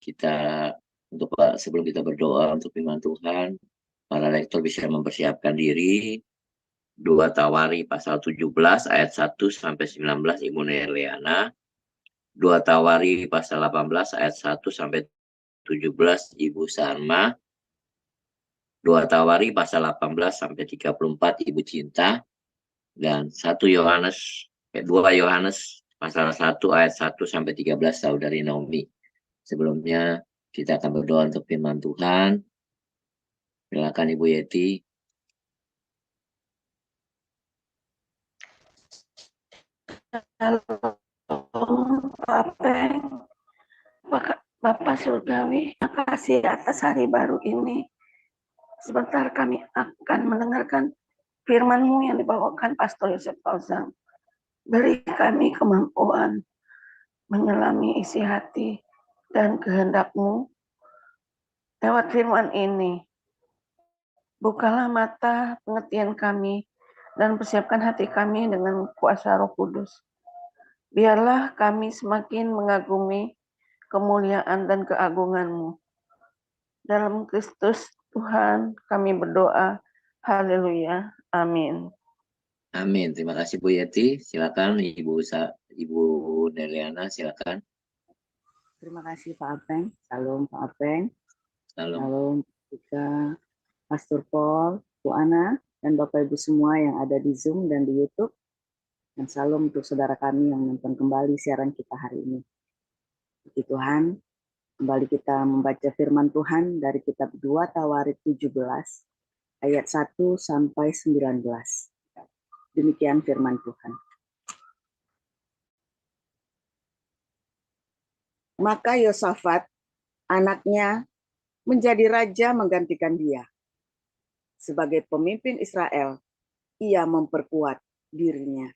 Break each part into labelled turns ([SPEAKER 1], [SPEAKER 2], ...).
[SPEAKER 1] kita sebelum kita berdoa untuk firman Tuhan, para lektor bisa mempersiapkan diri. 2 Tawari pasal 17 ayat 1 sampai 19 Ibu Nerliana. 2 Tawari pasal 18 ayat 1 sampai 17 Ibu Sarma. 2 Tawari pasal 18 sampai 34 Ibu Cinta. Dan 2 Yohanes pasal 1 ayat 1 sampai 13 Saudari Naomi. Sebelumnya kita akan berdoa untuk firman Tuhan. Silakan Ibu Yeti.
[SPEAKER 2] Halo, Bapak Surgawi, terima kasih atas hari baru ini. Sebentar kami akan mendengarkan firman-Mu yang dibawakan Pastor Yosef Fauzan. Beri kami kemampuan menyelami isi hati dan kehendak-Mu lewat firman ini. Bukalah mata pengertian kami dan persiapkan hati kami dengan kuasa Roh Kudus. Biarlah kami semakin mengagumi kemuliaan dan keagungan-Mu. Dalam Kristus Tuhan kami berdoa. Haleluya. Amin.
[SPEAKER 1] Amin. Terima kasih Bu Yeti. Silakan Ibu Nerliana, silakan.
[SPEAKER 3] Terima kasih Pak Apeng. Salam Pak Apeng. Salam juga Pastor Paul, Bu Ana, dan Bapak Ibu semua yang ada di Zoom dan di YouTube. Dan salam untuk saudara kami yang menonton kembali siaran kita hari ini. Puji Tuhan, kembali kita membaca firman Tuhan dari kitab 2 Tawarik 17, ayat 1 sampai 19. Demikian firman Tuhan. Maka Yosafat, anaknya, menjadi raja menggantikan dia. Sebagai pemimpin Israel, ia memperkuat dirinya.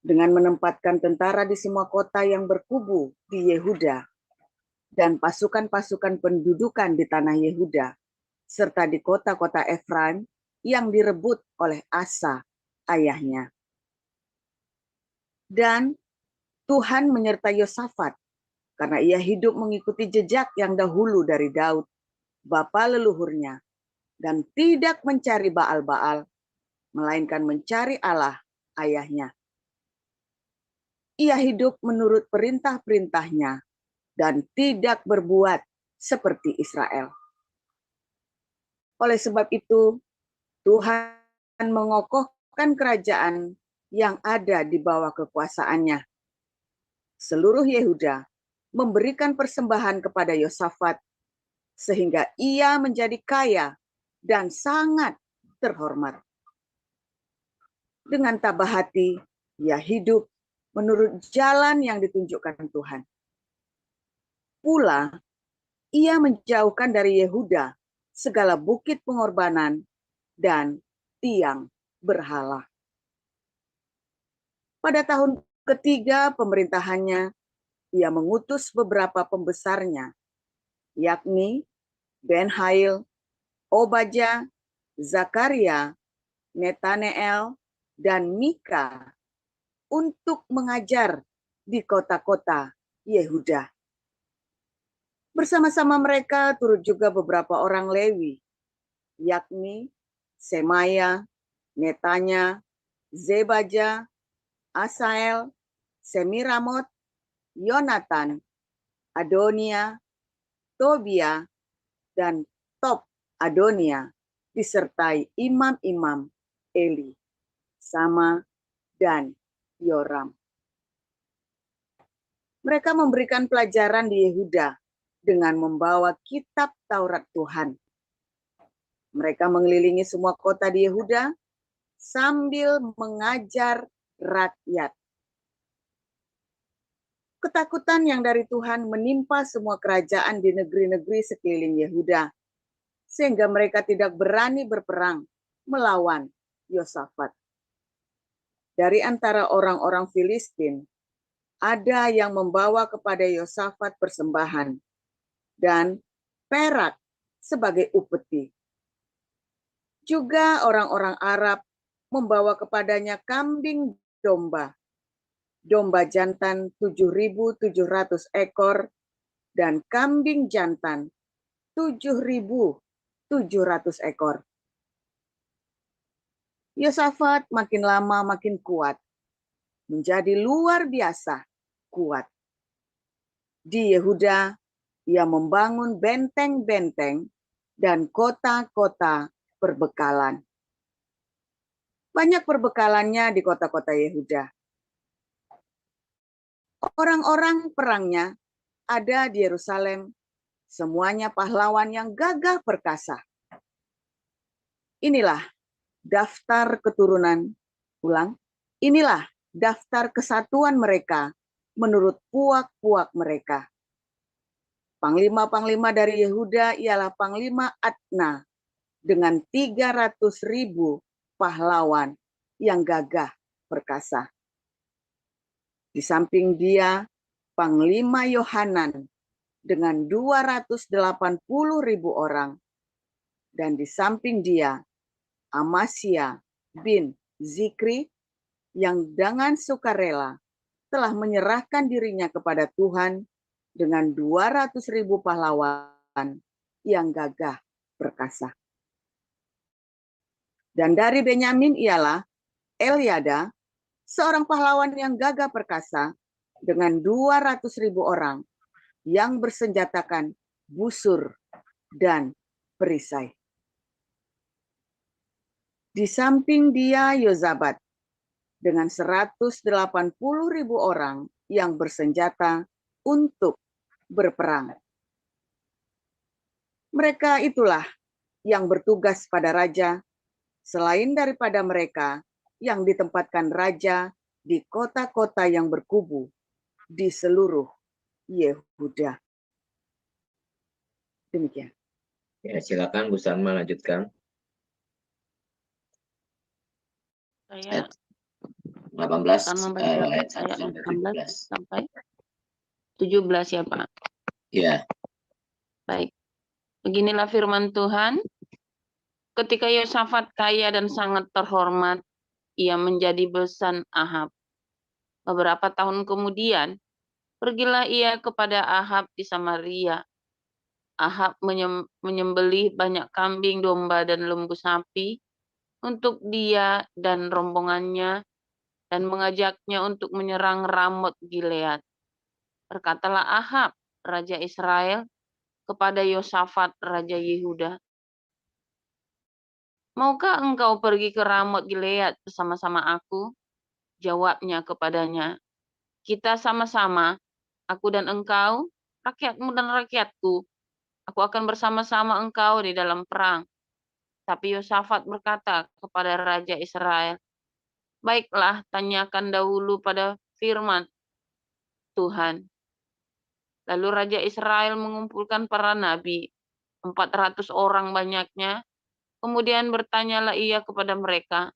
[SPEAKER 3] Dengan menempatkan tentara di semua kota yang berkubu di Yehuda dan pasukan-pasukan pendudukan di tanah Yehuda, serta di kota-kota Efraim yang direbut oleh Asa, ayahnya. Dan Tuhan menyertai Yosafat, karena ia hidup mengikuti jejak yang dahulu dari Daud, bapa leluhurnya, dan tidak mencari Baal-Baal, melainkan mencari Allah, ayahnya. Ia hidup menurut perintah-perintahnya dan tidak berbuat seperti Israel. Oleh sebab itu, Tuhan mengokohkan kerajaan yang ada di bawah kekuasaannya. Seluruh Yehuda memberikan persembahan kepada Yosafat, sehingga ia menjadi kaya dan sangat terhormat. Dengan tabah hati, ia hidup menurut jalan yang ditunjukkan Tuhan. Pula, ia menjauhkan dari Yehuda segala bukit pengorbanan dan tiang berhala. Pada tahun ketiga pemerintahannya, ia mengutus beberapa pembesarnya, yakni Ben-Hail, Obadja, Zakaria, Netaneel, dan Mika, untuk mengajar di kota-kota Yehuda. Bersama-sama mereka turut juga beberapa orang Lewi, yakni Semaya, Netanya, Zebadja, Asael, Semiramot, Yonatan, Adonia, Tobia, dan Top Adonia, disertai imam-imam Eli, Sama, dan Yoram. Mereka memberikan pelajaran di Yehuda dengan membawa kitab Taurat Tuhan. Mereka mengelilingi semua kota di Yehuda sambil mengajar rakyat. Ketakutan yang dari Tuhan menimpa semua kerajaan di negeri-negeri sekeliling Yehuda, sehingga mereka tidak berani berperang melawan Yosafat. Dari antara orang-orang Filistin, ada yang membawa kepada Yosafat persembahan dan perak sebagai upeti. Juga orang-orang Arab membawa kepadanya kambing domba, domba jantan 7.700 ekor, dan kambing jantan 7.700 ekor. Yosafat makin lama makin kuat, menjadi luar biasa kuat. Di Yehuda, ia membangun benteng-benteng dan kota-kota perbekalan. Banyak perbekalannya di kota-kota Yehuda. Orang-orang perangnya ada di Yerusalem, semuanya pahlawan yang gagah perkasa. Inilah daftar keturunan, inilah daftar kesatuan mereka menurut puak-puak mereka. Panglima-panglima dari Yehuda ialah Panglima Adna dengan 300.000 pahlawan yang gagah perkasa. Di samping dia, Panglima Yohanan dengan 280.000 orang. Dan di samping dia, Amasya bin Zikri yang dengan sukarela telah menyerahkan dirinya kepada Tuhan dengan 200.000 pahlawan yang gagah perkasa. Dan dari Benyamin ialah Eliada, seorang pahlawan yang gagah perkasa dengan 200.000 orang yang bersenjatakan busur dan perisai. Di samping dia Yozabat dengan 180.000 orang yang bersenjata untuk berperang. Mereka itulah yang bertugas pada raja, selain daripada mereka yang ditempatkan raja di kota-kota yang berkubu di seluruh Yehuda. Demikian.
[SPEAKER 1] Ya, silakan Bu Salma lanjutkan.
[SPEAKER 4] Saya
[SPEAKER 1] 18
[SPEAKER 4] akan membaca
[SPEAKER 1] ayat 1
[SPEAKER 4] ayat
[SPEAKER 1] sampai
[SPEAKER 4] 16
[SPEAKER 1] 17.
[SPEAKER 4] sampai 17 ya Pak.
[SPEAKER 1] Ya,
[SPEAKER 4] Baik. Beginilah firman Tuhan. Ketika Yosafat kaya dan sangat terhormat, ia menjadi besan Ahab. Beberapa tahun kemudian, pergilah ia kepada Ahab di Samaria. Ahab menyembelih banyak kambing, domba, dan lembu sapi untuk dia dan rombongannya dan mengajaknya untuk menyerang Ramot Gilead. Berkatalah Ahab, Raja Israel, kepada Yosafat, Raja Yehuda, "Maukah engkau pergi ke Ramot Gilead bersama-sama aku?" Jawabnya kepadanya, "Kita sama-sama, aku dan engkau, rakyatmu dan rakyatku. Aku akan bersama-sama engkau di dalam perang." Tapi Yosafat berkata kepada Raja Israel, "Baiklah, tanyakan dahulu pada firman Tuhan." Lalu Raja Israel mengumpulkan para nabi, 400 orang banyaknya. Kemudian bertanyalah ia kepada mereka,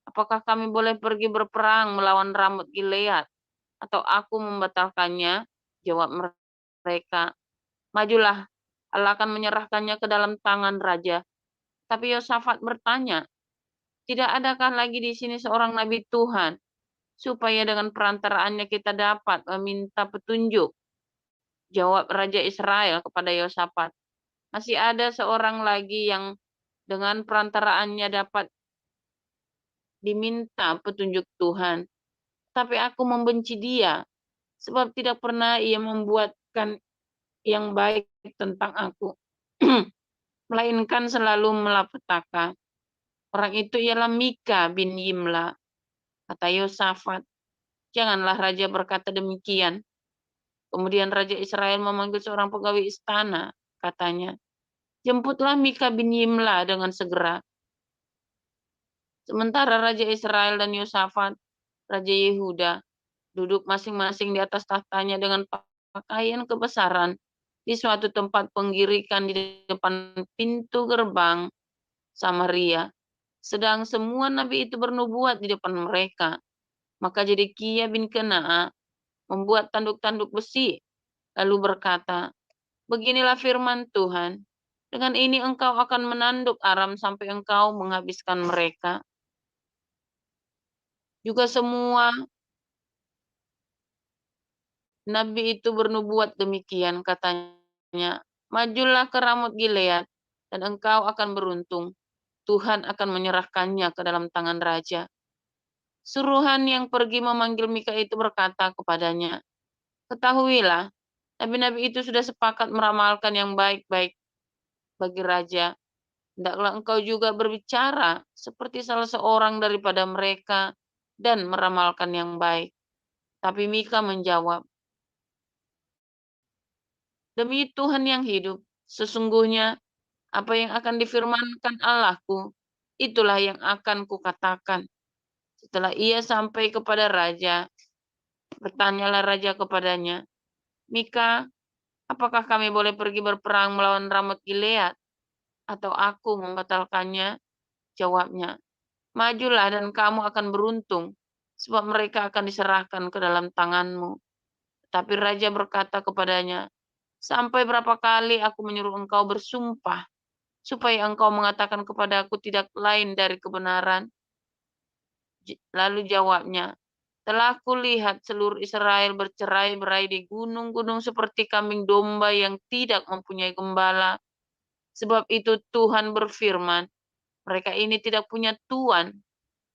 [SPEAKER 4] "Apakah kami boleh pergi berperang melawan Ramot Gilead, atau aku membatalkannya?" Jawab mereka, "Majulah, Allah akan menyerahkannya ke dalam tangan raja." Tapi Yosafat bertanya, "Tidak adakah lagi di sini seorang nabi Tuhan, supaya dengan perantaraannya kita dapat meminta petunjuk?" Jawab Raja Israel kepada Yosafat, "Masih ada seorang lagi yang dengan perantaraannya dapat diminta petunjuk Tuhan. Tapi aku membenci dia, sebab tidak pernah ia membuatkan yang baik tentang aku, melainkan selalu malapetaka. Orang itu ialah Mika bin Yimla." Kata Yosafat, "Janganlah raja berkata demikian." Kemudian Raja Israel memanggil seorang pegawai istana. Katanya, "Jemputlah Mika bin Yimla dengan segera." Sementara Raja Israel dan Yosafat, Raja Yehuda, duduk masing-masing di atas tahtanya dengan pakaian kebesaran di suatu tempat penggirikan di depan pintu gerbang Samaria. Sedang semua nabi itu bernubuat di depan mereka. Maka Zedekiah bin Kena'a membuat tanduk-tanduk besi, lalu berkata, "Beginilah firman Tuhan, dengan ini engkau akan menanduk Aram sampai engkau menghabiskan mereka. Juga semua Nabi itu bernubuat demikian, katanya, majulah ke Ramot Gilead, dan engkau akan beruntung. Tuhan akan menyerahkannya ke dalam tangan raja. Suruhan yang pergi memanggil Mika itu berkata kepadanya, ketahuilah, nabi-nabi itu sudah sepakat meramalkan yang baik-baik bagi raja. Hendaklah engkau juga berbicara seperti salah seorang daripada mereka dan meramalkan yang baik. Tapi Mika menjawab, demi Tuhan yang hidup, sesungguhnya apa yang akan difirmankan Allahku, itulah yang akan kukatakan. Setelah ia sampai kepada raja, bertanyalah raja kepadanya, Mika, apakah kami boleh pergi berperang melawan Ramot Gilead? Atau aku membatalkannya? Jawabnya, majulah dan kamu akan beruntung, sebab mereka akan diserahkan ke dalam tanganmu. Tapi raja berkata kepadanya, sampai berapa kali aku menyuruh engkau bersumpah, supaya engkau mengatakan kepadaku tidak lain dari kebenaran? Lalu jawabnya, telah kulihat seluruh Israel bercerai-berai di gunung-gunung seperti kambing domba yang tidak mempunyai gembala. Sebab itu Tuhan berfirman, mereka ini tidak punya tuan.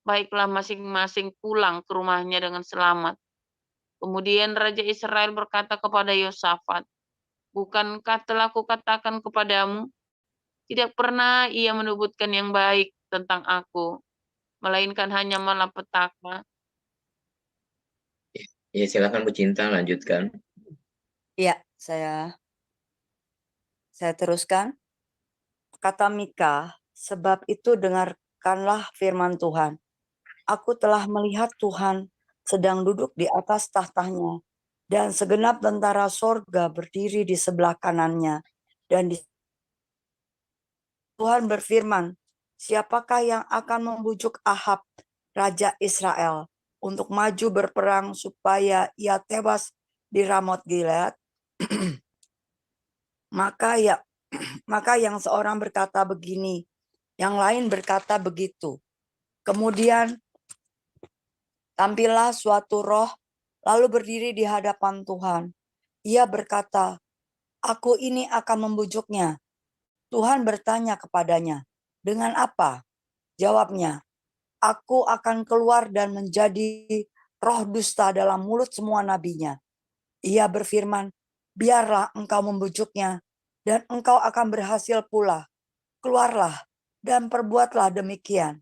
[SPEAKER 4] Baiklah masing-masing pulang ke rumahnya dengan selamat. Kemudian Raja Israel berkata kepada Yosafat, bukankah telah kukatakan kepadamu, tidak pernah ia menyebutkan yang baik tentang aku, melainkan hanya malapetaka.
[SPEAKER 1] Ya, silakan Bu Cinta lanjutkan.
[SPEAKER 3] Ya, saya teruskan. Kata Mika, sebab itu dengarkanlah firman Tuhan. Aku telah melihat Tuhan sedang duduk di atas tahtanya, dan segenap tentara sorga berdiri di sebelah kanannya. Dan Tuhan berfirman, siapakah yang akan membujuk Ahab, Raja Israel, untuk maju berperang supaya ia tewas di Ramot Gilead? Maka yang seorang berkata begini, yang lain berkata begitu. Kemudian tampillah suatu roh, lalu berdiri di hadapan Tuhan. Ia berkata, aku ini akan membujuknya. Tuhan bertanya kepadanya, dengan apa? Jawabnya, aku akan keluar dan menjadi roh dusta dalam mulut semua nabinya. Ia berfirman, biarlah engkau membujuknya, dan engkau akan berhasil pula. Keluarlah dan perbuatlah demikian.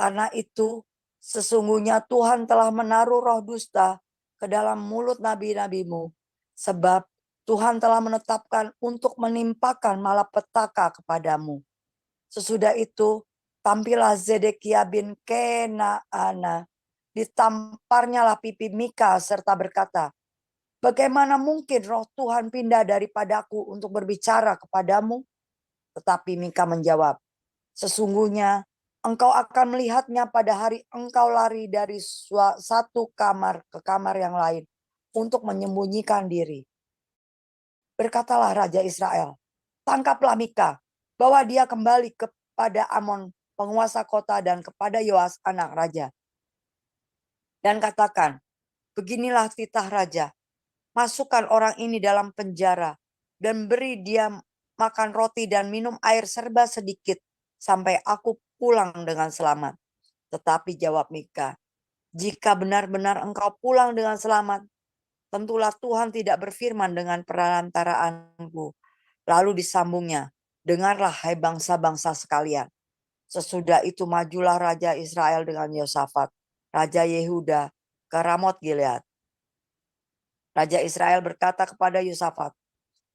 [SPEAKER 3] Karena itu, sesungguhnya Tuhan telah menaruh roh dusta ke dalam mulut nabi-nabimu, sebab Tuhan telah menetapkan untuk menimpakan malapetaka kepadamu. Sesudah itu, tampillah Zedekia bin Kenaana, ditamparnya lah pipi Mika serta berkata, bagaimana mungkin roh Tuhan pindah daripadaku untuk berbicara kepadamu? Tetapi Mika menjawab, sesungguhnya engkau akan melihatnya pada hari engkau lari dari satu kamar ke kamar yang lain untuk menyembunyikan diri. Berkatalah Raja Israel, tangkaplah Mika, bawa dia kembali kepada Amon, penguasa kota, dan kepada Yoas, anak raja. Dan katakan, beginilah titah raja, masukkan orang ini dalam penjara, dan beri dia makan roti dan minum air serba sedikit, sampai aku pulang dengan selamat. Tetapi jawab Mika, jika benar-benar engkau pulang dengan selamat, tentulah Tuhan tidak berfirman dengan perantaraanku. Lalu disambungnya, dengarlah hai bangsa-bangsa sekalian. Sesudah itu majulah Raja Israel dengan Yosafat, Raja Yehuda, ke Ramot Gilead. Raja Israel berkata kepada Yosafat,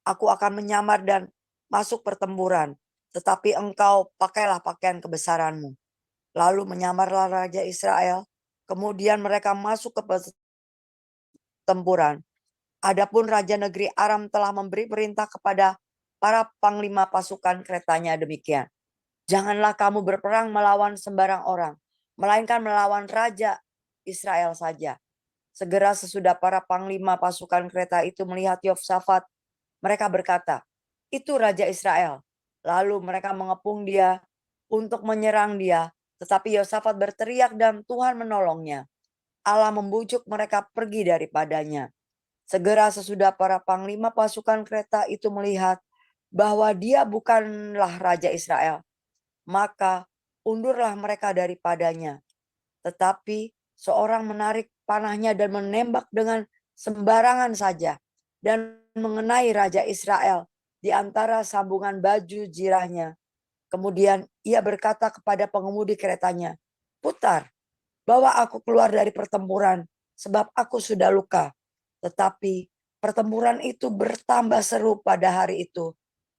[SPEAKER 3] aku akan menyamar dan masuk pertempuran, tetapi engkau pakailah pakaian kebesaranmu. Lalu menyamarlah Raja Israel, kemudian mereka masuk ke pertempuran. Adapun Raja negeri Aram telah memberi perintah kepada para panglima pasukan keretanya demikian. Janganlah kamu berperang melawan sembarang orang, melainkan melawan Raja Israel saja. Segera sesudah para panglima pasukan kereta itu melihat Yosafat, mereka berkata, itu Raja Israel. Lalu mereka mengepung dia untuk menyerang dia. Tetapi Yosafat berteriak dan Tuhan menolongnya. Allah membujuk mereka pergi daripadanya.
[SPEAKER 5] Segera sesudah para panglima pasukan kereta itu melihat bahwa dia bukanlah Raja Israel, maka undurlah mereka daripadanya. Tetapi seorang menarik panahnya dan menembak dengan sembarangan saja dan mengenai Raja Israel di antara sambungan baju jirahnya. Kemudian ia berkata kepada pengemudi keretanya, "Putar, bawa aku keluar dari pertempuran, sebab aku sudah luka." Tetapi pertempuran itu bertambah seru pada hari itu,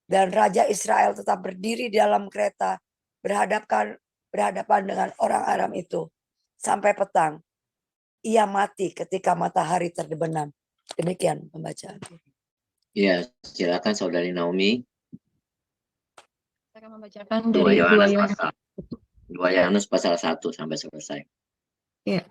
[SPEAKER 5] dan Raja Israel tetap berdiri di dalam kereta berhadapan dengan orang Aram itu sampai petang. Ia mati ketika matahari terbenam. Demikian pembacaan.
[SPEAKER 1] Ya, silakan Saudari Naomi.
[SPEAKER 6] Saya akan membacakan
[SPEAKER 1] 2
[SPEAKER 6] dari
[SPEAKER 1] Yohanes pasal 1 sampai selesai.
[SPEAKER 6] Ya.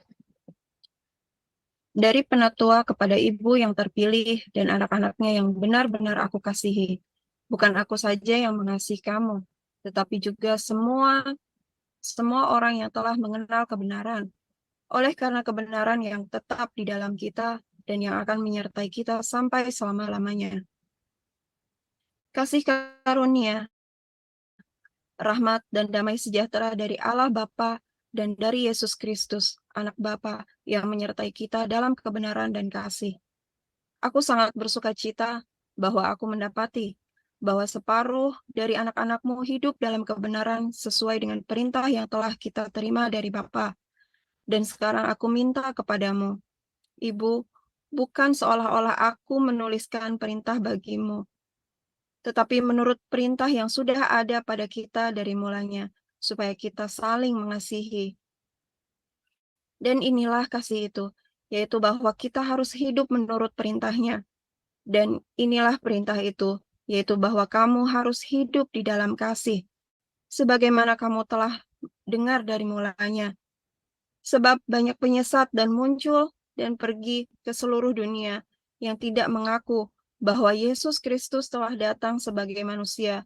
[SPEAKER 6] Dari penatua kepada ibu yang terpilih dan anak-anaknya yang benar-benar aku kasihi. Bukan aku saja yang mengasihi kamu, tetapi juga semua orang yang telah mengenal kebenaran. Oleh karena kebenaran yang tetap di dalam kita dan yang akan menyertai kita sampai selama-lamanya. Kasih karunia, rahmat dan damai sejahtera dari Allah Bapa dan dari Yesus Kristus, Anak Bapa, yang menyertai kita dalam kebenaran dan kasih. Aku sangat bersuka cita bahwa aku mendapati bahwa separuh dari anak-anakmu hidup dalam kebenaran sesuai dengan perintah yang telah kita terima dari Bapa. Dan sekarang aku minta kepadamu, Ibu, bukan seolah-olah aku menuliskan perintah bagimu, tetapi menurut perintah yang sudah ada pada kita dari mulanya, supaya kita saling mengasihi. Dan inilah kasih itu, yaitu bahwa kita harus hidup menurut perintahnya. Dan inilah perintah itu, yaitu bahwa kamu harus hidup di dalam kasih, sebagaimana kamu telah dengar dari mulanya. Sebab banyak penyesat dan muncul dan pergi ke seluruh dunia yang tidak mengaku bahwa Yesus Kristus telah datang sebagai manusia.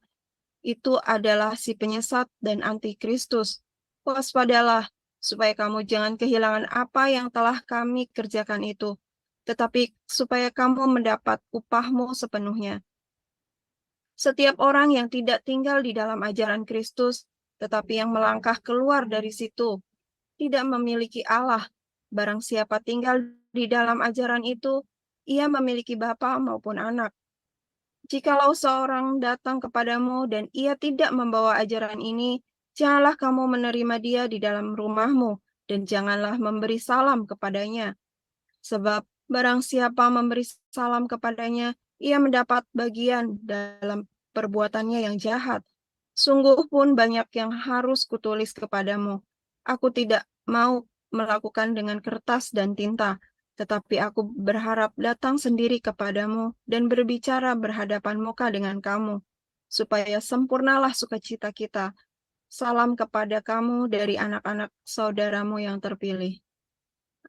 [SPEAKER 6] Itu adalah si penyesat dan antikristus. Waspadalah, supaya kamu jangan kehilangan apa yang telah kami kerjakan itu, tetapi supaya kamu mendapat upahmu sepenuhnya. Setiap orang yang tidak tinggal di dalam ajaran Kristus, tetapi yang melangkah keluar dari situ, tidak memiliki Allah. Barang siapa tinggal di dalam ajaran itu, ia memiliki bapa maupun anak. Jikalau seorang datang kepadamu dan ia tidak membawa ajaran ini, janganlah kamu menerima dia di dalam rumahmu, dan janganlah memberi salam kepadanya. Sebab barang siapa memberi salam kepadanya, ia mendapat bagian dalam perbuatannya yang jahat. Sungguh pun banyak yang harus kutulis kepadamu. Aku tidak mau melakukan dengan kertas dan tinta, tetapi aku berharap datang sendiri kepadamu dan berbicara berhadapan muka dengan kamu, supaya sempurnalah sukacita kita. Salam kepada kamu dari anak-anak saudaramu yang terpilih.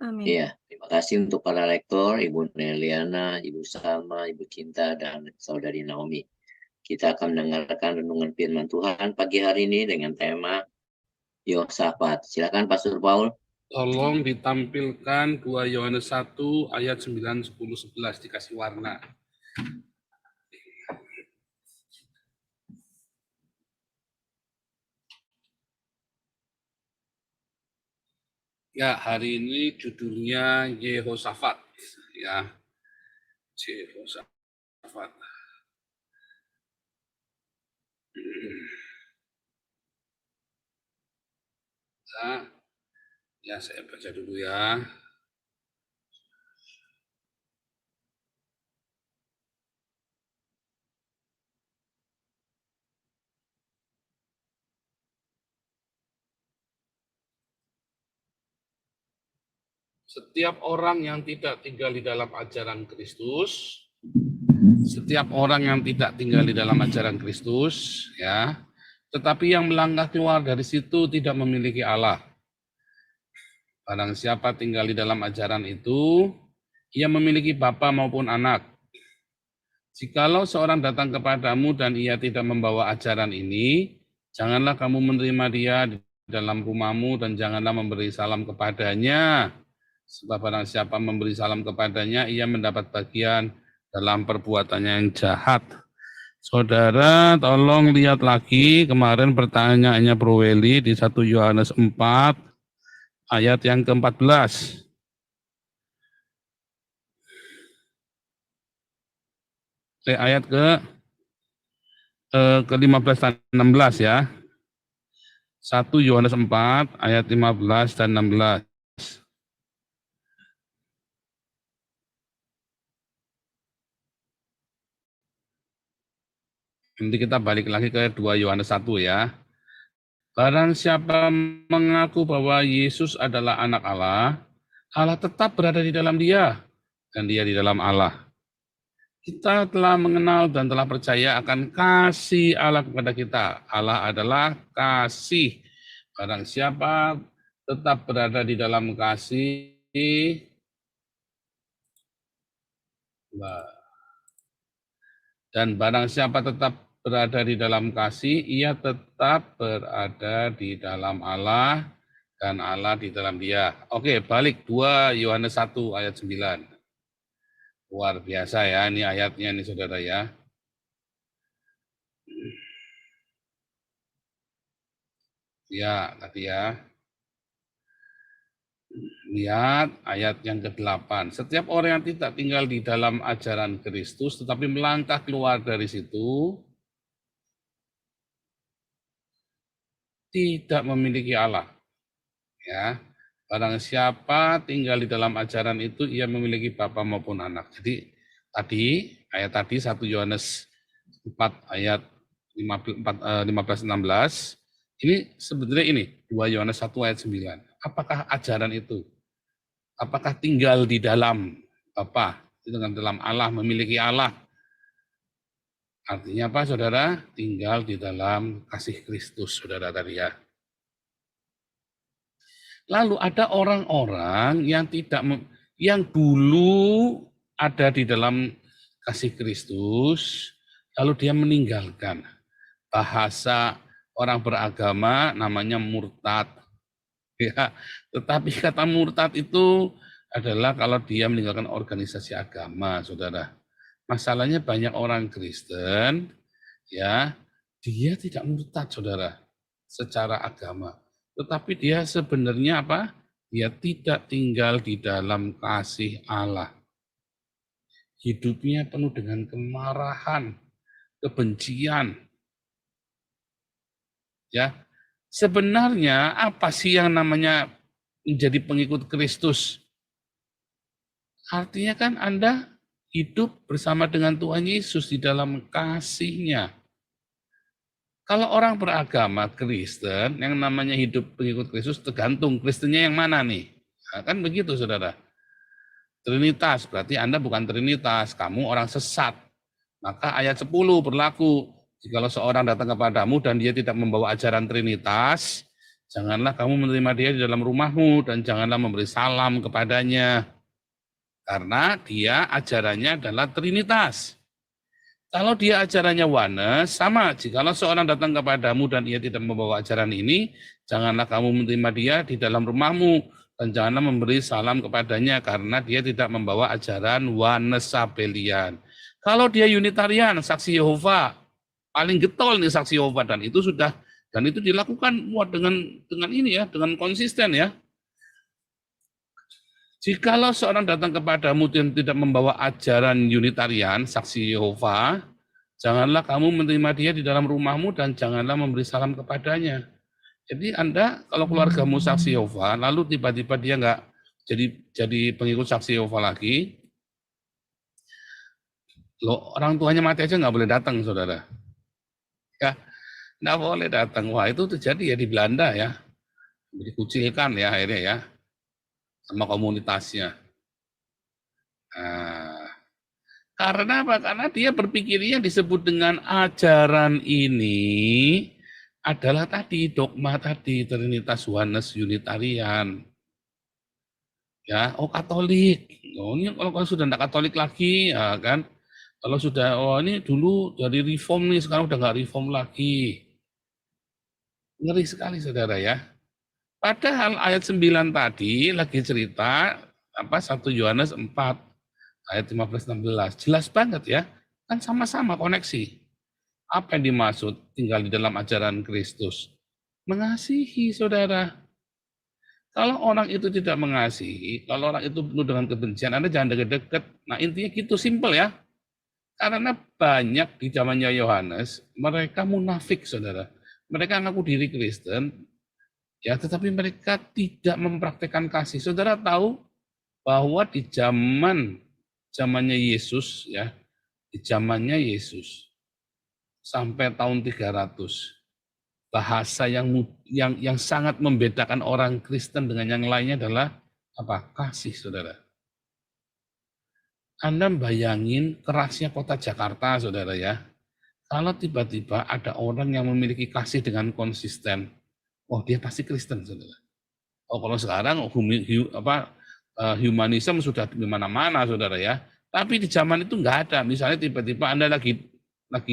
[SPEAKER 6] Amin.
[SPEAKER 1] Iya, terima kasih untuk para lektor, Ibu Neliana, Ibu Salma, Ibu Cinta, dan Saudari Naomi. Kita akan mendengarkan renungan firman Tuhan pagi hari ini dengan tema Yosafat. Silakan Pastor Paul.
[SPEAKER 7] Tolong ditampilkan 2 Yohanes 1 ayat 9, 10, 11 dikasih warna. Ya, hari ini judulnya Yehosafat. Ya, Yehosafat. Ya, saya baca dulu ya. Setiap orang yang tidak tinggal di dalam ajaran Kristus, ya, tetapi yang melangkah keluar dari situ tidak memiliki Allah. Barang siapa tinggal di dalam ajaran itu, ia memiliki bapa maupun anak. Jikalau seorang datang kepadamu dan ia tidak membawa ajaran ini, janganlah kamu menerima dia di dalam rumahmu dan janganlah memberi salam kepadanya. Sebab barang siapa memberi salam kepadanya, ia mendapat bagian dalam perbuatannya yang jahat. Saudara, tolong lihat lagi kemarin pertanyaannya Bro Weli di 1 Yohanes 4 ayat yang ke-14. Ayat ke-15 dan 16 ya. 1 Yohanes 4 ayat 15 dan 16. Nanti kita balik lagi ke 2 Yohanes 1 ya. Barang siapa mengaku bahwa Yesus adalah anak Allah, Allah tetap berada di dalam dia, dan dia di dalam Allah. Kita telah mengenal dan telah percaya akan kasih Allah kepada kita. Allah adalah kasih. Barang siapa tetap berada di dalam kasih, dan barang siapa tetap berada di dalam kasih, ia tetap berada di dalam Allah, dan Allah di dalam dia. Oke, balik 2 Yohanes 1 ayat 9. Luar biasa ya, ini ayatnya nih saudara ya. Ya, tadi ya. Lihat ayat yang ke-8. Setiap orang yang tidak tinggal di dalam ajaran Kristus, tetapi melangkah keluar dari situ, tidak memiliki Allah. Ya, barang siapa tinggal di dalam ajaran itu, ia memiliki bapa maupun anak. Jadi ayat tadi 1 Yohanes 4 ayat 15-16, ini sebetulnya ini 2 Yohanes 1 ayat 9. Apakah ajaran itu? Apakah tinggal di dalam Bapa, dengan dalam Allah, memiliki Allah? Artinya apa saudara? Tinggal di dalam kasih Kristus saudara tadi ya. Lalu ada orang-orang yang dulu ada di dalam kasih Kristus, lalu dia meninggalkan. Bahasa orang beragama namanya murtad. Ya, tetapi kata murtad itu adalah kalau dia meninggalkan organisasi agama, saudara. Masalahnya banyak orang Kristen, ya, dia tidak murtad, saudara, secara agama. Tetapi dia sebenarnya apa? Dia tidak tinggal di dalam kasih Allah. Hidupnya penuh dengan kemarahan, kebencian. Ya, sebenarnya apa sih yang namanya menjadi pengikut Kristus? Artinya kan Anda hidup bersama dengan Tuhan Yesus di dalam kasih-Nya. Kalau orang beragama Kristen, yang namanya hidup pengikut Kristus, tergantung Kristennya yang mana nih? Nah, kan begitu saudara. Trinitas, berarti Anda bukan Trinitas, kamu orang sesat. Maka ayat 10 berlaku, jikalau seorang datang kepadamu dan dia tidak membawa ajaran Trinitas, janganlah kamu menerima dia di dalam rumahmu, dan janganlah memberi salam kepadanya. Karena dia ajarannya adalah Trinitas. Kalau dia ajarannya oneness, sama. Jikalau seorang datang kepadamu dan ia tidak membawa ajaran ini, janganlah kamu menerima dia di dalam rumahmu, dan janganlah memberi salam kepadanya, karena dia tidak membawa ajaran oneness Sabelian. Kalau dia Unitarian, saksi Yehova, paling getol nih saksi Yehova, dan itu dilakukan dengan ini ya, dengan konsisten ya. Jikalau seorang datang kepadamu dan tidak membawa ajaran Unitarian, saksi Yehova, janganlah kamu menerima dia di dalam rumahmu, dan janganlah memberi salam kepadanya. Jadi Anda, kalau keluargamu saksi Yehova, lalu tiba-tiba dia nggak jadi pengikut saksi Yehova lagi, loh, orang tuanya mati aja nggak boleh datang, saudara. Ya, nggak boleh datang. Wah, itu terjadi ya di Belanda ya, dikucilkan ya akhirnya ya, sama komunitasnya. Nah, karena apa? Karena dia berpikirnya disebut dengan ajaran ini adalah tadi dogma tadi Trinitas Oneness Unitarian. Ya, oh Katolik. Oh, ini kalau sudah tidak Katolik lagi, ya kan? Kalau sudah, oh ini dulu dari reform nih, sekarang udah nggak reform lagi. Ngeri sekali saudara ya. Padahal ayat 9 tadi lagi cerita 1 Yohanes 4 ayat 15-16. Jelas banget ya, kan sama-sama koneksi. Apa yang dimaksud tinggal di dalam ajaran Kristus? Mengasihi, saudara. Kalau orang itu tidak mengasihi, kalau orang itu penuh dengan kebencian, Anda jangan deket-deket. Nah, intinya gitu, simpel ya. Karena banyak di zamannya Yohanes, mereka munafik, saudara. Mereka ngaku diri Kristen, ya, tetapi mereka tidak mempraktekkan kasih. Saudara tahu bahwa di zamannya Yesus, ya, di zamannya Yesus sampai tahun 300, bahasa yang sangat membedakan orang Kristen dengan yang lainnya adalah apa? Kasih, saudara. Anda bayangin kerasnya kota Jakarta, saudara ya. Kalau tiba-tiba ada orang yang memiliki kasih dengan konsisten, oh dia pasti Kristen, saudara. Oh kalau sekarang humanisme sudah di mana-mana, saudara ya. Tapi di zaman itu nggak ada. Misalnya tiba-tiba Anda lagi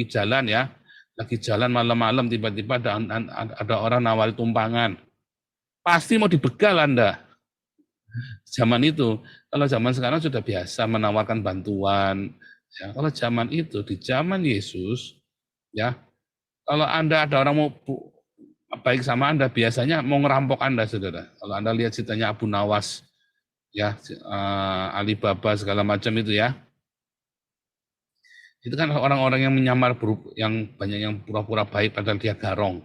[SPEAKER 7] jalan ya, lagi jalan malam-malam tiba-tiba ada orang nawari tumpangan. Pasti mau dibegal Anda. Zaman itu, kalau zaman sekarang sudah biasa menawarkan bantuan. Ya, kalau zaman itu, di zaman Yesus, ya, kalau Anda ada orang mau baik sama Anda, biasanya mau ngerampok Anda, saudara. Kalau Anda lihat ceritanya Abu Nawas, ya, Alibaba segala macam itu ya. Itu kan orang-orang yang menyamar yang banyak yang pura-pura baik padahal dia garong.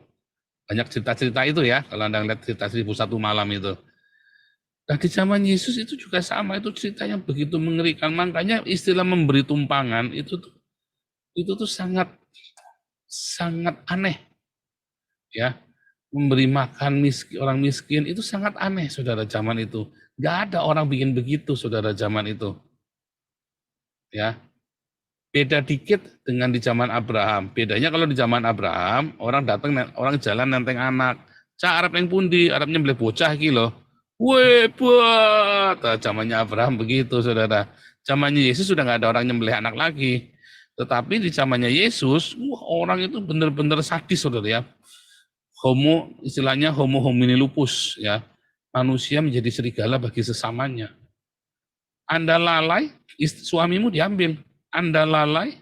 [SPEAKER 7] Banyak cerita-cerita itu ya, kalau Anda lihat cerita 1001 malam itu. Nah di zaman Yesus itu juga sama, itu cerita yang begitu mengerikan. Makanya istilah memberi tumpangan itu tuh sangat aneh. Ya, memberi makan orang miskin itu sangat aneh, saudara, zaman itu. Nggak ada orang bikin begitu, saudara, zaman itu. Ya, beda dikit dengan di zaman Abraham. Bedanya kalau di zaman Abraham, orang jalan nenteng anak. Arab yang pundi, Arabnya beli bocah iki loh. Weh, buat. Zamannya Abraham begitu, saudara. Zamannya Yesus sudah nggak ada orang nyembelih anak lagi. Tetapi di zamannya Yesus, orang itu benar-benar sadis, saudara ya. Istilahnya homo homini lupus, ya. Manusia menjadi serigala bagi sesamanya. Anda lalai, suamimu diambil. Anda lalai,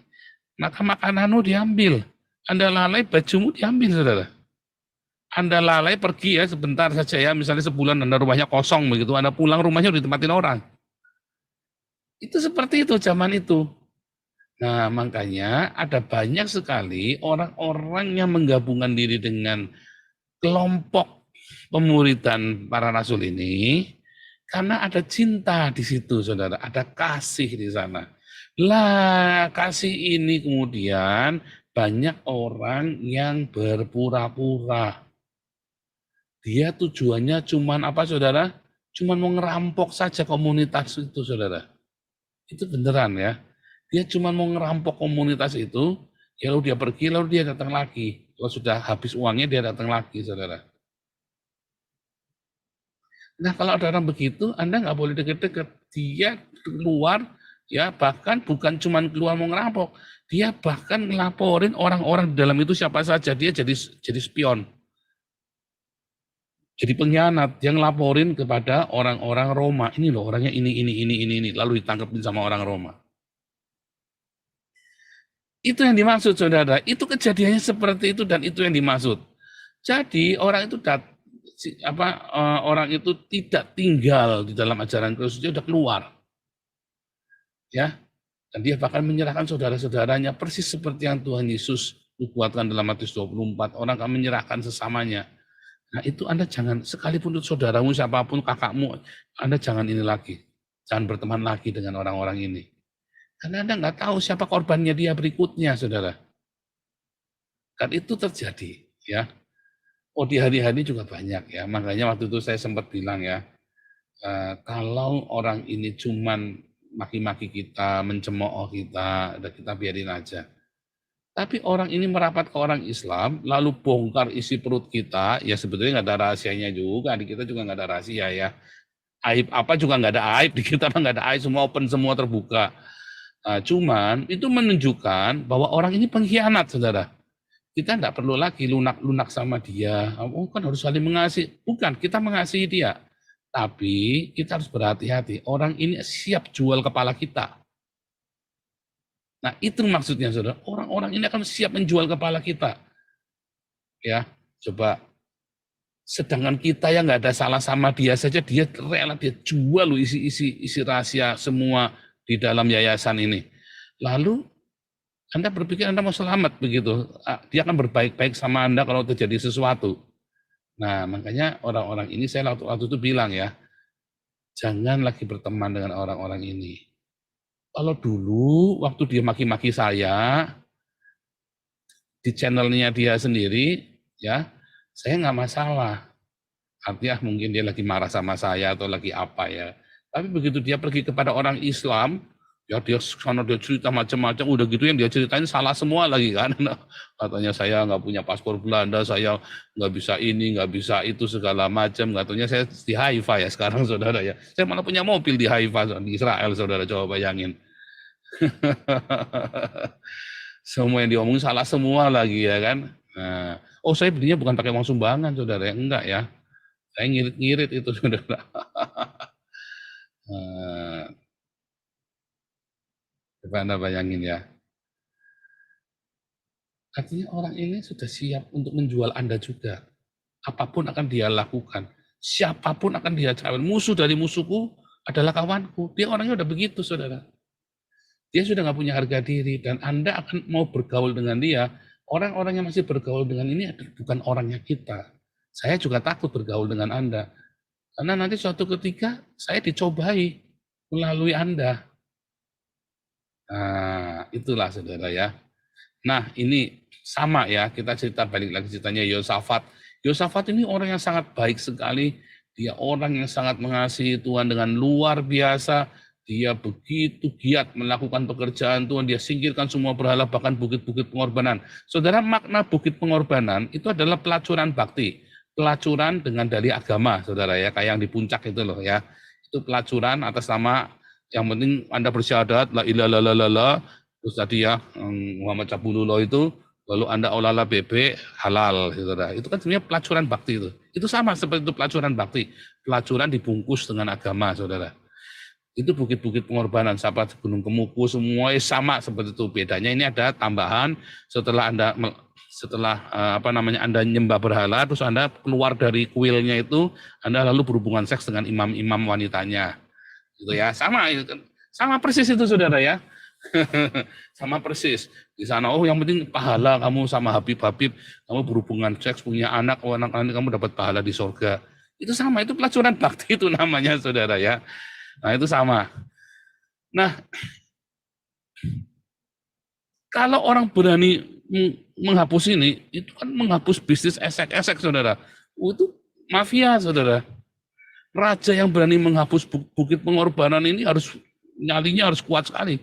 [SPEAKER 7] maka makananmu diambil. Anda lalai, bajumu diambil, saudara. Anda lalai pergi ya sebentar saja ya, misalnya sebulan Anda rumahnya kosong begitu, Anda pulang rumahnya udah ditempatin orang. Itu seperti itu zaman itu. Nah makanya ada banyak sekali orang-orang yang menggabungkan diri dengan kelompok pemuridan para rasul ini, karena ada cinta di situ, saudara, ada kasih di sana. Lah, kasih ini kemudian banyak orang yang berpura-pura. Dia tujuannya cuman apa, saudara? Cuman mau ngerampok saja komunitas itu, saudara. Itu beneran ya. Dia cuman mau ngerampok komunitas itu, ya lalu dia pergi, lalu dia datang lagi. Kalau sudah habis uangnya, dia datang lagi, saudara. Nah, kalau ada orang begitu, Anda nggak boleh deket-deket. Dia keluar, ya bahkan bukan cuma keluar mau ngerampok, dia bahkan ngelaporin orang-orang di dalam itu siapa saja. Dia jadi spion, jadi pengkhianat. Dia ngelaporin kepada orang-orang Roma, ini loh orangnya ini, lalu ditangkapin sama orang Roma. Itu yang dimaksud, saudara. Itu kejadiannya seperti itu dan itu yang dimaksud. Jadi orang itu orang itu tidak tinggal di dalam ajaran Kristus, dia sudah keluar. Ya, dan dia bahkan menyerahkan saudara-saudaranya persis seperti yang Tuhan Yesus buatkan dalam Matius 24, orang akan menyerahkan sesamanya. Nah itu Anda jangan, sekalipun itu saudaramu, siapapun, kakakmu, Anda jangan ini lagi, jangan berteman lagi dengan orang-orang ini. Karena Anda nggak tahu siapa korbannya dia berikutnya, saudara. Kan itu terjadi, ya. Oh di hari-hari juga banyak ya, makanya waktu itu saya sempat bilang ya, kalau orang ini cuman maki-maki kita, mencemooh kita, udah kita biarin aja. Tapi orang ini merapat ke orang Islam, lalu bongkar isi perut kita, ya sebetulnya nggak ada rahasianya juga, di kita juga nggak ada rahasia ya. Aib apa juga nggak ada aib, di kita nggak ada aib, semua open, semua terbuka. Cuman itu menunjukkan bahwa orang ini pengkhianat, saudara. Kita nggak perlu lagi lunak-lunak sama dia, oh kan harus saling mengasihi. Bukan, kita mengasihi dia. Tapi kita harus berhati-hati. Orang ini siap jual kepala kita. Nah, itu maksudnya, saudara. Orang-orang ini akan siap menjual kepala kita. Ya, coba. Sedangkan kita yang nggak ada salah sama dia saja, dia rela dia jual loh isi rahasia semua di dalam yayasan ini. Lalu Anda berpikir Anda mau selamat begitu. Dia akan berbaik-baik sama Anda kalau terjadi sesuatu. Nah, makanya orang-orang ini saya waktu itu bilang ya, jangan lagi berteman dengan orang-orang ini. Kalau dulu waktu dia maki-maki saya di channelnya dia sendiri, ya saya nggak masalah. Artinya mungkin dia lagi marah sama saya atau lagi apa ya. Tapi begitu dia pergi kepada orang Islam, ya dia cerita macam-macam, udah gitu yang dia ceritain salah semua lagi kan. Katanya saya nggak punya paspor Belanda, saya nggak bisa ini, nggak bisa itu, segala macam. Katanya saya di Haifa ya sekarang, saudara ya. Saya malah punya mobil di Haifa, di Israel, saudara, coba bayangin. Semua yang diomongin salah semua lagi ya kan. Nah, saya belinya bukan pakai uang sumbangan, saudara, ya enggak ya. Saya ngirit-ngirit itu, saudara. Coba Anda bayangin ya. Artinya orang ini sudah siap untuk menjual Anda juga. Apapun akan dia lakukan. Siapapun akan dia cari. Musuh dari musuhku adalah kawanku. Dia orangnya udah begitu, saudara. Dia sudah nggak punya harga diri. Dan Anda akan mau bergaul dengan dia. Orang-orang yang masih bergaul dengan ini bukan orangnya kita. Saya juga takut bergaul dengan Anda. Karena nanti suatu ketika saya dicobai melalui Anda. Nah, itulah saudara ya. Nah, ini sama ya, kita cerita balik lagi ceritanya Yosafat. Yosafat ini orang yang sangat baik sekali. Dia orang yang sangat mengasihi Tuhan dengan luar biasa. Dia begitu giat melakukan pekerjaan Tuhan. Dia singkirkan semua berhala, bahkan bukit-bukit pengorbanan. Saudara, makna bukit pengorbanan itu adalah pelacuran bakti. Pelacuran dengan dalih agama, saudara ya, kayak yang di puncak itu loh ya. Itu pelacuran atas nama, yang penting Anda bersyahadat, la ilaha illallah, terus tadi ya, Muhammad Cabulullah itu, lalu Anda olahlah bebek, halal, saudara. Itu kan sebenarnya pelacuran bakti itu. Itu sama seperti itu pelacuran bakti. Pelacuran dibungkus dengan agama, saudara. Itu bukit-bukit pengorbanan, siapa Gunung Kemuku, semua sama seperti itu. Bedanya ini ada tambahan setelah Anda Anda nyembah berhala, terus Anda keluar dari kuilnya itu, Anda lalu berhubungan seks dengan imam-imam wanitanya, gitu ya. Sama persis itu, saudara ya. Sama persis di sana. Yang penting pahala kamu sama Habib, kamu berhubungan seks, punya anak, kamu dapat pahala di surga. Itu sama, itu pelacuran bakti itu namanya, saudara ya. Nah, itu sama. Nah, kalau orang berani menghapus ini, itu kan menghapus bisnis esek-esek, saudara. Itu mafia, saudara. Raja yang berani menghapus bukit pengorbanan ini nyalinya harus kuat sekali.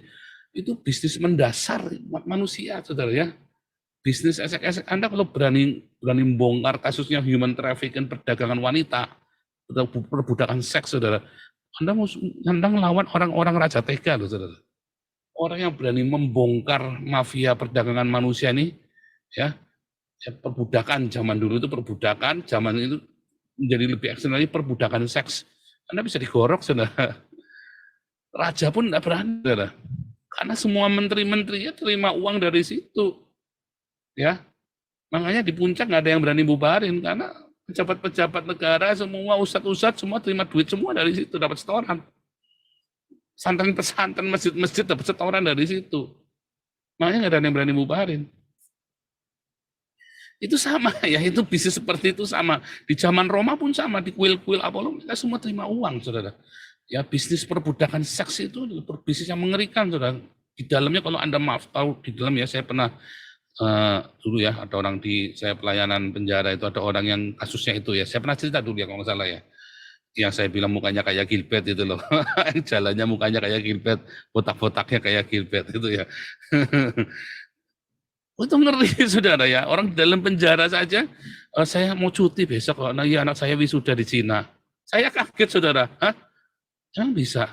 [SPEAKER 7] Itu bisnis mendasar manusia, saudara ya. Bisnis esek-esek Anda kalau berani membongkar kasusnya human trafficking, perdagangan wanita, perbudakan seks, saudara. Anda melawan orang-orang Raja Tega loh, saudara. Orang yang berani membongkar mafia perdagangan manusia ini, ya perbudakan zaman dulu itu perbudakan, zaman itu menjadi lebih ekstrim lagi perbudakan seks. Anda bisa digorok, saudara. Raja pun tidak berani, saudara. Karena semua menteri-menterinya terima uang dari situ, ya. Makanya di puncak nggak ada yang berani bubarin karena pejabat-pejabat negara, semua ustadz-ustadz semua terima duit semua dari situ, dapat setoran. Pesantren-pesantren, masjid-masjid dapat setoran dari situ. Makanya nggak ada yang berani bubarin. Itu sama ya, itu bisnis seperti itu sama. Di zaman Roma pun sama, di kuil-kuil Apollo mereka semua terima uang, saudara. Ya bisnis perbudakan seks itu bisnis yang mengerikan, saudara. Di dalamnya kalau Anda tahu di dalam ya, saya pernah dulu ya, ada orang saya pelayanan penjara itu, ada orang yang kasusnya itu ya, saya pernah cerita dulu ya kalau nggak salah ya, yang saya bilang mukanya kayak Gilbert itu loh, jalannya mukanya kayak Gilbert, botak-botaknya kayak Gilbert itu ya. Itu ngeri, saudara ya, orang di dalam penjara saja, saya mau cuti besok, anak saya wisuda di Cina. Saya kaget, saudara, hah? Jangan bisa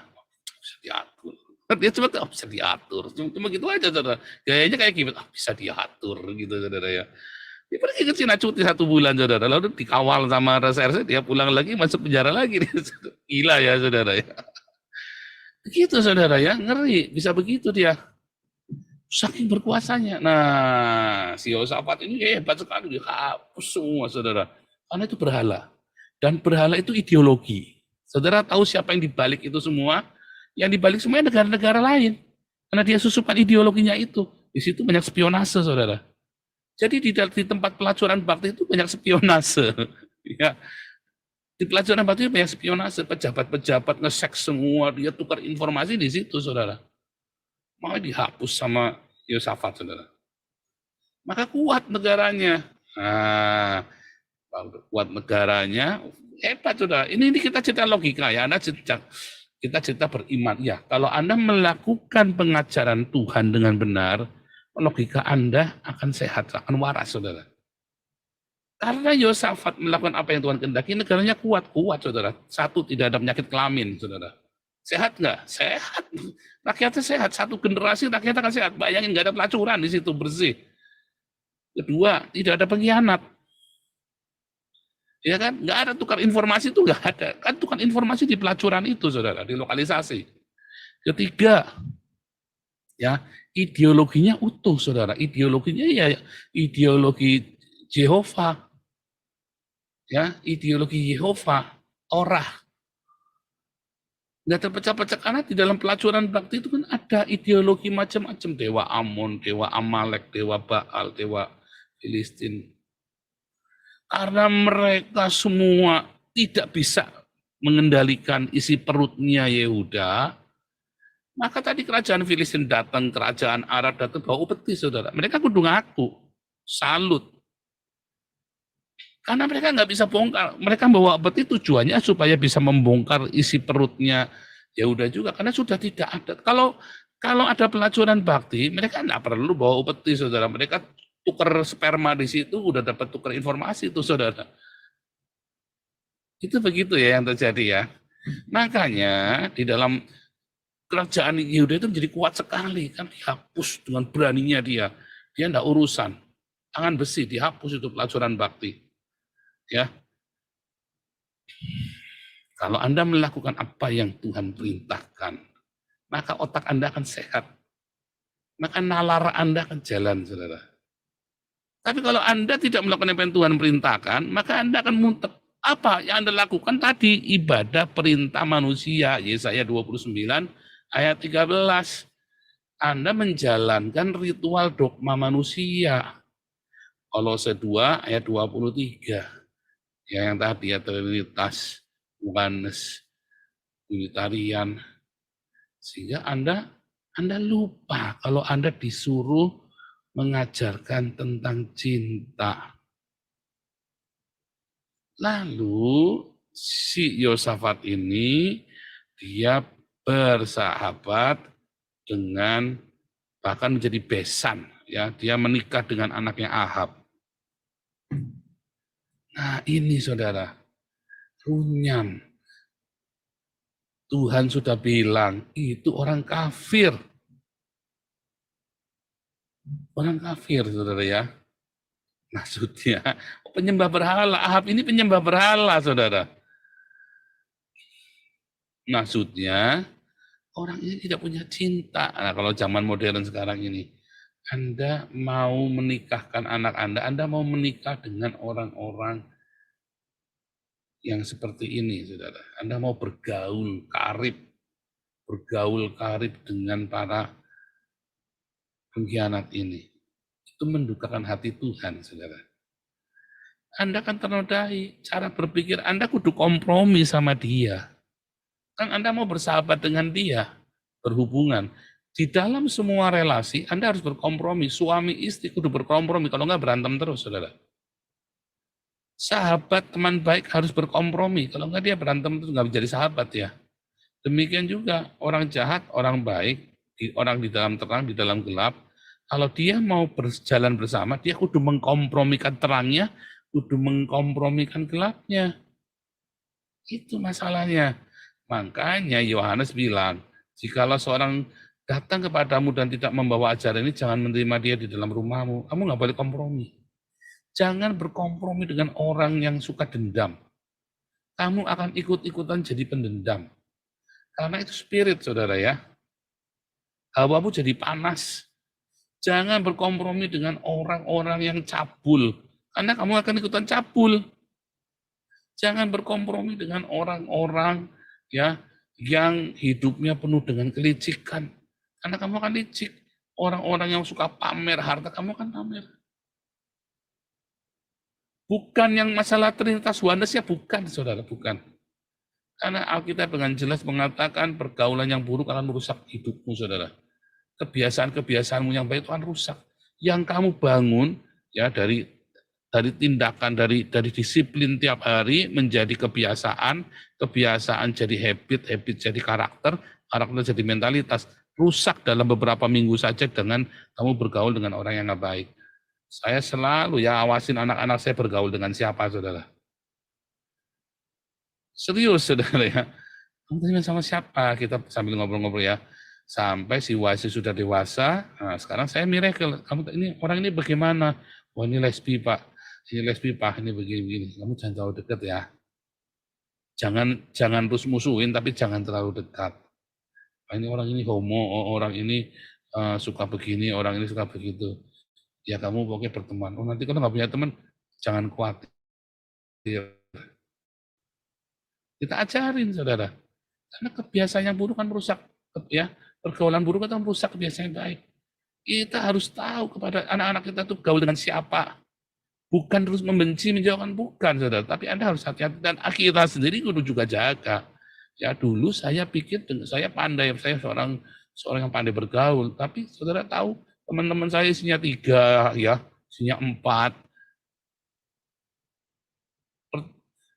[SPEAKER 7] diatur. Dia cuma bisa diatur, cuma gitu aja, saudara. Gayanya kayak gimana? Bisa diatur gitu, saudara ya. Dia pergi ke Cina cuti 1 bulan, saudara. Lalu dikawal sama reserse, dia pulang lagi, masuk penjara lagi. Gila ya, saudara ya. Begitu, saudara ya, ngeri. Bisa begitu dia. Saking berkuasanya. Nah, si Yosafat ini hebat sekali. Dia hapus semua, saudara. Karena itu berhala. Dan berhala itu ideologi. Saudara tahu siapa yang dibalik itu semua? Yang dibalik semuanya negara-negara lain. Karena dia susupan ideologinya itu. Di situ banyak spionase, saudara. Jadi di tempat pelacuran bakti itu banyak spionase. Ya. Di pelacuran bakti itu banyak spionase. Pejabat-pejabat nge-sek semua. Dia tukar informasi di situ, saudara. Maka dihapus sama Yosafat, saudara. Maka kuat negaranya. Nah, kuat negaranya, hebat, saudara. Ini kita cerita logika ya. Kita cerita beriman. Ya, kalau Anda melakukan pengajaran Tuhan dengan benar, logika Anda akan sehat, akan waras, saudara. Karena Yosafat melakukan apa yang Tuhan kehendaki, negaranya kuat, saudara. Satu, tidak ada penyakit kelamin, saudara. Sehat nggak? Sehat. Rakyatnya sehat. Satu generasi rakyatnya akan sehat. Bayangin nggak ada pelacuran di situ, bersih. Kedua, tidak ada pengkhianat. Ya kan? Nggak ada tukar informasi itu, nggak ada. Kan tukar informasi di pelacuran itu, saudara, di lokalisasi. Ketiga, ya, ideologinya utuh, saudara. Ideologinya ya ideologi Jehovah. Ya, ideologi Yehova, Torah. Nggak terpecah-pecah karena di dalam pelacuran bakti itu kan ada ideologi macam-macam. Dewa Amon, Dewa Amalek, Dewa Baal, Dewa Filistin. Karena mereka semua tidak bisa mengendalikan isi perutnya Yehuda, maka tadi kerajaan Filistin datang, kerajaan Arab datang bawa upeti, saudara. Mereka kudu ngaku, salut. Karena mereka nggak bisa bongkar. Mereka bawa upeti tujuannya supaya bisa membongkar isi perutnya Yehuda juga. Karena sudah tidak ada. Kalau ada pelacuran bakti, mereka nggak perlu bawa upeti, saudara. Mereka tukar sperma di situ, udah dapat tukar informasi itu, saudara. Itu begitu ya yang terjadi ya. Makanya di dalam kerajaan Yehuda itu menjadi kuat sekali, kan dihapus dengan beraninya dia. Dia enggak urusan. Tangan besi dihapus itu pelacuran bakti. Ya. Kalau Anda melakukan apa yang Tuhan perintahkan, maka otak Anda akan sehat. Maka nalar Anda akan jalan, saudara. Tapi kalau Anda tidak melakukan apa yang Tuhan perintahkan, maka Anda akan muntah. Apa yang Anda lakukan tadi? Ibadah perintah manusia. Yesaya 29 ayat 13. Anda menjalankan ritual dogma manusia. Kolose 2 ayat 23. Ya, yang tadi ya, Trinitas, Oneness, Unitarian. Sehingga Anda lupa kalau Anda disuruh mengajarkan tentang cinta. Lalu si Yosafat ini dia bersahabat dengan, bahkan menjadi besan, ya, dia menikah dengan anaknya Ahab. Nah ini, saudara, runyam. Tuhan sudah bilang itu orang kafir. Orang kafir, saudara ya. Maksudnya penyembah berhala. Ahab ini penyembah berhala, saudara. Maksudnya orang ini tidak punya cinta. Nah, kalau zaman modern sekarang ini, Anda mau menikahkan anak Anda mau menikah dengan orang-orang yang seperti ini, saudara. Anda mau bergaul karib dengan para pengkhianat ini. Itu mendukakan hati Tuhan, saudara. Anda kan ternodai, cara berpikir Anda kudu kompromi sama dia. Kan Anda mau bersahabat dengan dia, berhubungan. Di dalam semua relasi, Anda harus berkompromi. Suami istri kudu berkompromi, kalau nggak berantem terus, saudara. Sahabat, teman baik harus berkompromi, kalau nggak dia berantem terus, nggak menjadi sahabat ya. Demikian juga orang jahat, orang baik, orang di dalam terang, di dalam gelap, kalau dia mau berjalan bersama, dia kudu mengkompromikan terangnya, kudu mengkompromikan gelapnya. Itu masalahnya. Makanya Yohanes bilang, jikalau seorang datang kepadamu dan tidak membawa ajaran ini, jangan menerima dia di dalam rumahmu. Kamu nggak boleh kompromi. Jangan berkompromi dengan orang yang suka dendam. Kamu akan ikut-ikutan jadi pendendam. Karena itu spirit, saudara ya. Hawamu jadi panas. Jangan berkompromi dengan orang-orang yang cabul. Karena kamu akan ikutan cabul. Jangan berkompromi dengan orang-orang ya yang hidupnya penuh dengan kelicikan. Karena kamu akan licik. Orang-orang yang suka pamer harta, kamu akan pamer. Bukan yang masalah Trinitas Oneness ya, bukan, saudara, bukan. Karena Alkitab dengan jelas mengatakan pergaulan yang buruk akan merusak hidupmu, saudara. Kebiasaan-kebiasaanmu yang baik itu akan rusak. Yang kamu bangun ya dari tindakan, dari disiplin tiap hari menjadi kebiasaan, kebiasaan jadi habit jadi karakter jadi mentalitas. Rusak dalam beberapa minggu saja dengan kamu bergaul dengan orang yang nggak baik. Saya selalu ya awasin anak-anak saya bergaul dengan siapa, saudara. Serius, saudara ya. Kamu tanya sama siapa? Kita sambil ngobrol-ngobrol ya. Sampai si Wasi sudah dewasa. Nah, sekarang saya miracle. Ini orang ini bagaimana? Wah, ini lesbi, Pak. Ini lesbi, Pak. Ini begini-begini. Kamu jangan terlalu dekat ya. Jangan terus musuhin, tapi jangan terlalu dekat. Ini orang ini homo, orang ini suka begini, orang ini suka begitu. Ya kamu pokoknya berteman. Oh nanti kalau nggak punya teman, jangan khawatir. Kita ajarin, saudara. Karena kebiasaan yang buruk kan merusak, ya pergaulan buruk kan merusak kebiasaan yang baik. Kita harus tahu kepada anak-anak kita tuh gaul dengan siapa. Bukan terus membenci, menjauhkan, bukan, saudara. Tapi Anda harus hati-hati, dan kita sendiri kudu juga jaga. Ya dulu saya pikir saya pandai, saya seorang yang pandai bergaul, tapi saudara tahu teman-teman saya isinya 3 ya, isinya 4.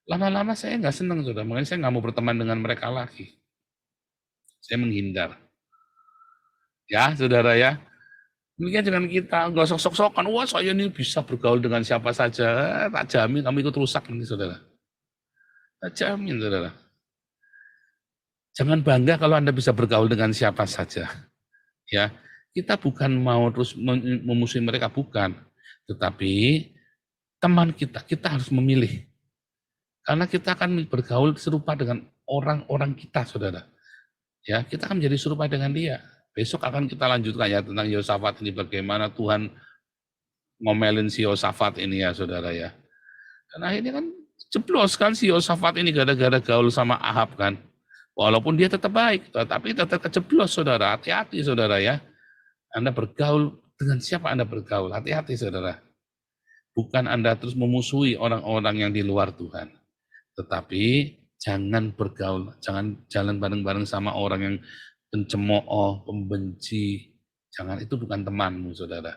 [SPEAKER 7] Lama-lama saya nggak senang, saudara, makanya saya nggak mau berteman dengan mereka lagi. Saya menghindar. Ya saudara ya, demikian dengan kita, nggak sok-sokan, wah saya ini bisa bergaul dengan siapa saja, tak jamin kamu ikut rusak nanti, saudara. Tak jamin, saudara. Jangan bangga kalau Anda bisa bergaul dengan siapa saja. Ya, kita bukan mau terus memusuhi mereka, bukan. Tetapi teman kita harus memilih. Karena kita akan bergaul serupa dengan orang-orang kita, saudara. Ya, kita akan menjadi serupa dengan dia. Besok akan kita lanjutkan ya tentang Yosafat ini, bagaimana Tuhan ngomelin si Yosafat ini ya, saudara ya. Karena ini kan jeblos kan si Yosafat ini gara-gara gaul sama Ahab kan. Walaupun dia tetap baik, tapi tetap kejeblos, saudara. Hati-hati, saudara ya. Anda bergaul dengan siapa Anda bergaul? Hati-hati, saudara. Bukan Anda terus memusuhi orang-orang yang di luar Tuhan. Tetapi jangan bergaul, jangan jalan bareng-bareng sama orang yang pencemooh, pembenci. Jangan, itu bukan temanmu, saudara.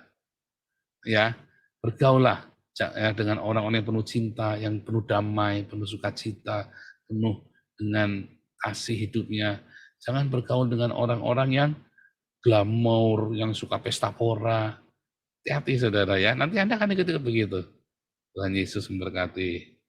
[SPEAKER 7] Ya, bergaulah dengan orang-orang yang penuh cinta, yang penuh damai, penuh sukacita, penuh dengan kasih hidupnya. Jangan bergaul dengan orang-orang yang glamor, yang suka pesta pora. Hati-hati, saudara ya. Nanti Anda akan ikut begitu. Tuhan Yesus memberkati.